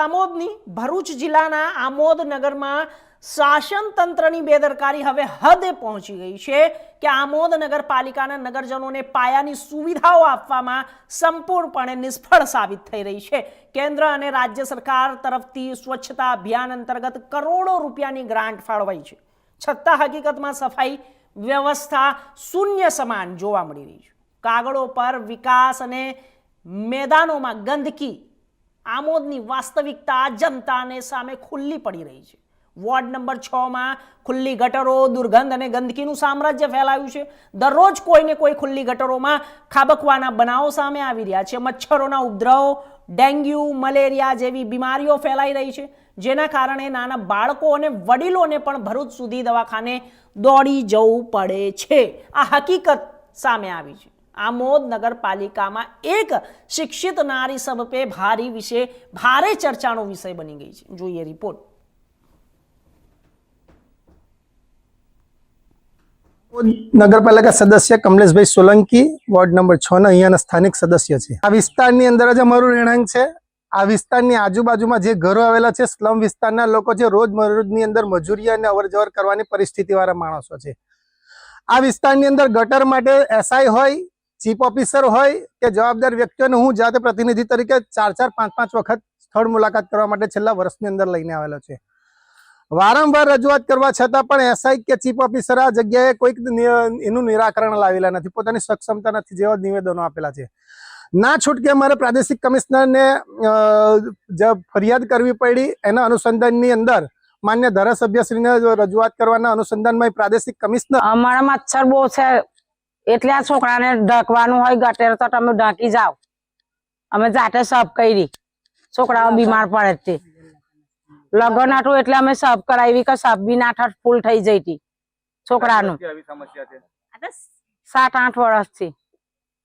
આમોદની ભરૂચ જિલ્લાના આમોદ નગરમાં શાસન તંત્રની બેદરકારી હવે હદે પહોંચી ગઈ છે કે આમોદ નગરપાલિકાના નગરજનોને પાયાની સુવિધાઓ આપવામાં સંપૂર્ણપણે નિષ્ફળ સાબિત થઈ રહી છે। કેન્દ્ર અને રાજ્ય સરકાર તરફથી સ્વચ્છતા અભિયાન અંતર્ગત કરોડો રૂપિયાની ગ્રાન્ટ ફાળવાઈ છે, છતાં હકીકતમાં સફાઈ વ્યવસ્થા શૂન્ય સમાન જોવા મળી રહી છે। કાગળો પર વિકાસ અને મેદાનોમાં ગંદકી આમોદની વાસ્તવિકતા જનતાને સામે ખુલ્લી પડી રહી છે। વોર્ડ નંબર 6 માં ખુલ્લી ગટરો, દુર્ગંધ અને ગંદકીનું સામ્રાજ્ય ફેલાયું છે। દરરોજ કોઈને કોઈ ખુલ્લી ગટરોમાં ખાબકવાના બનાવો સામે આવી રહ્યા છે। મચ્છરોના ઉપદ્રવ, ડેન્ગ્યુ, મલેરિયા જેવી બીમારીઓ ફેલાઈ રહી છે, જેના કારણે નાના બાળકો અને વડીલોને પણ ભરૂચ સુધી દવાખાને દોડી જવું પડે છે। આ હકીકત સામે આવી છે। આમોદ નગરપાલિકામાં એક શિક્ષિત નારી સબપે ભારી વિશે ભારે ચર્ચાનો વિષય બની ગઈ છે। જોઈએ રિપોર્ટ। नगरपालिका सदस्य कमलेश भाई सोलंकी वॉर्ड नंबर 6 ना अहींयाना स्थानिक सदस्य छे। आ विस्तारनी अंदर ज अमारुं રહેણાંક છે। આ વિસ્તારની આજુબાજુમાં જે ઘરો આવેલા છે, સ્લમ વિસ્તારના લોકો જે રોજમરોજની અંદર મજૂરી અને અવરજવર કરવાની પરિસ્થિતિવાળા માણસો છે। આ વિસ્તારની અંદર ગટર માટે એસઆઈ હોય, ચીફ ઓફિસર હોય કે જવાબદાર વ્યક્તિઓને હું જાતે પ્રતિનિધિ તરીકે 4-4, 5-5 વખત સ્થળ મુલાકાત કરવા માટે છેલ્લા વર્ષની અંદર લઈને આવેલો છે। વારંવાર રજૂઆત કરવા છતાં પણ એસઆઈ કે ચીફ ઓફિસર આ જગ્યાએ કોઈક એનું નિરાકરણ લાવેલા નથી, પોતાની સક્ષમતા નથી જેવા નિવેદનો આપેલા છે। ના છૂટકે અમારે પ્રાદેશિક કમિશનરને ફરિયાદ કરવી પડી। એના અનુસંધાનની અંદર માન્ય ધારાસભ્યશ્રીને રજૂઆત કરવાના અનુસંધાનમાં પ્રાદેશિક કમિશનર અમારા મચ્છર બહુ છે એટલે આ છોકરાને ઢાંકવાનું હોય, ગટેર તો તમે ઢાંકી જાઓ। અમે જાતે સાફ કરી, છોકરાઓ બીમાર પડે તે લગન હતું એટલે અમે સાફ કરાવી કે સાફ બી ના થત ફૂલ થઈ જઈ હતી છોકરાનું। 7-8 વર્ષથી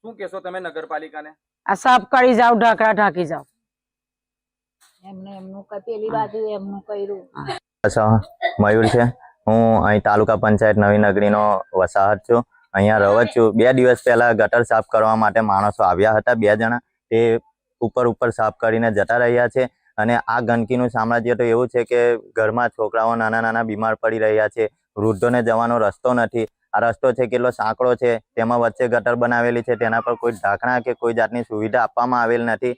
શું કહેશો તમે નગરપાલિકાને? આ સાફ કરી જાઓ, ઢાંકડા ઢાંકી જાઓ। મયુર છે, હું અહીં તાલુકા પંચાયત નવી નગરીનો વસાહત છું, અહીંયા રહું છું। 2 દિવસ પહેલા ગટર સાફ કરવા માટે માણસો આવ્યા હતા, 2 જણા, તે ઉપર સાફ કરીને જતા રહ્યા છે। અને આ ગંદકીનું સામ્રાજ્ય તો એવું છે કે ઘરમાં છોકરાઓ નાના બીમાર પડી રહ્યા છે, વૃદ્ધોને જવાનો રસ્તો નથી। આ રસ્તો છે કેટલો સાંકડો છે, તેમાં વચ્ચે ગટર બનાવેલી છે, તેના પર કોઈ ઢાંકણા કે કોઈ જાતની સુવિધા આપવામાં આવેલ નથી।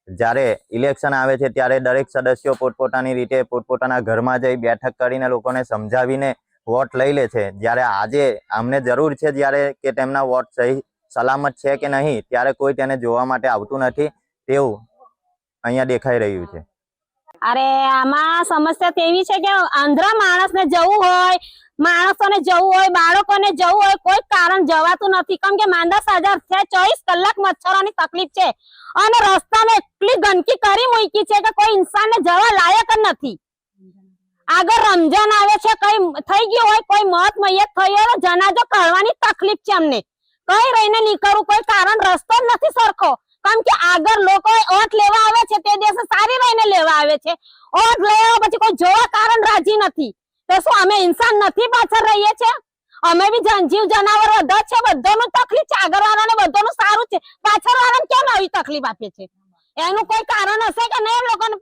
જ્યારે ઇલેક્શન આવે છે ત્યારે દરેક સદસ્યો પોતપોતાની રીતે પોતપોતાના ઘરમાં જઈ બેઠક કરીને લોકોને સમજાવીને વોટ લઈ લે છે। જ્યારે આજે અમને જરૂર છે જ્યારે કે તેમના વોટ સહી સલામત છે કે નહીં, ત્યારે કોઈ તેને જોવા માટે આવતું નથી, તેવું અહીંયા દેખાઈ રહ્યું છે। અરે આમાં સમસ્યા તેવી છે કે આંધ્રા માણસને જવું હોય, માણસોને જવું હોય, બાળકોને જવું હોય, કોઈ કારણ જવાતું નથી, કેમ કે માંદા સાજા છે। 24 કલાક મચ્છરોની તકલીફ છે અને રસ્તામાં એટલી ગંદકી કરી મૂકી છે કે કોઈ ઇન્સાનને જવા લાયક જ નથી। આગળ રમજાન આવે છે, કઈ થઈ ગયું હોય, કોઈ મોત મૈયત થઈ હોય, જનાજો કાઢવાની તકલીફ છે અમને। કઈ રહીને નીકળવું, કોઈ કારણ રસ્તો જ નથી સરખો, કેમ કે આગળ લોકો ઓટ લેવા આવે છે તે દિવસે સારી રહીને લેવા આવે છે, ઓટ લેવા પછી કોઈ જોવા કારણ રાજી નથી। તો શું અમે ઇન્સાન નથી પાછળ રહીએ છીએ? અમે બી જીવ જનાવર બધા છે, બધાનું તકલીફ છે, આગળ વાળાને બધાનું સારું છે, પાછળ વાળાને કેમ આવી તકલીફ આપે છે? એનું કોઈ કારણ હશે કે નહીં? લોકોને